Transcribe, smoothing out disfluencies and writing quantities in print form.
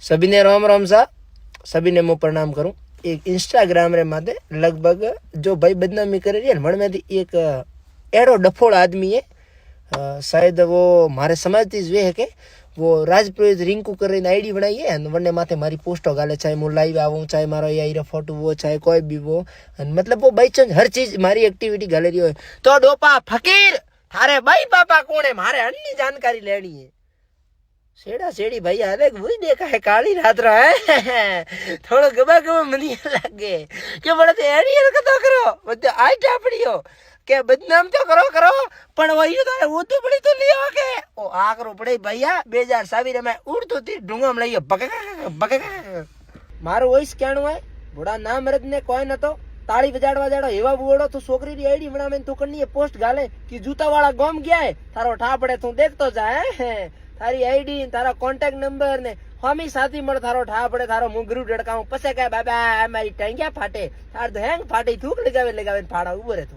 सभी ने राम राम सा, सभी ने मैं प्रणाम करूं। एक इंस्टाग्राम रे माते लगभग जो भाई बदनामी करे रही है मन में एक एड़ो डफोड़ आदमी है, शायद वो मारे समझ वे है के वो राजपुरोहित रिंकू કરીને आईडी बनाई है वने माथे मारी पोस्टो गाले, चाहे मैं लाइव आऊँ, चाहे मारो ये फोटो वो, चाहे कोई भी वो, मतलब वो बाई चांस हर चीज मारी एक्टिविटी गाले रही हो। तो डोपा फकीर थारे भाई पापा कौन है, मारे अन्य जानकारी लेनी है। सेड़ा सेड़ी भाई आवे वही देखा है काली रात रहा है थोड़ा गबा गबा मनी लगे के बड़े तो एडी हरकत करो बच्चे आई टापड़ियो के बदनाम तो करो पण वही तो वो तो बड़ी तो लियो के ओ आ करो पड़े भैया 2000 रे मैं उड़तो थी ढूंगम लईयो बक मारो वॉइस कहणो है बड़ा नाम मरद ने कोई न तो ताली बजाड़वा जाड़ो एवा बुड़ो तो छोकरी री आईडी बना में तू करनी है पोस्ट गाले कि जूता वाला गम गया है थारो ठा पड़े तू देखतो जाए थारी आईडी तारा कॉन्टेक्ट नंबर ने हमी साथी मळ थारो ठा पड़े थारो मुंगरू डड़काऊ पसे कहे बाबा मारी टंगिया फाटे थार तो हैंग फाटे थूक लगावे फाड़ा उबो रे तू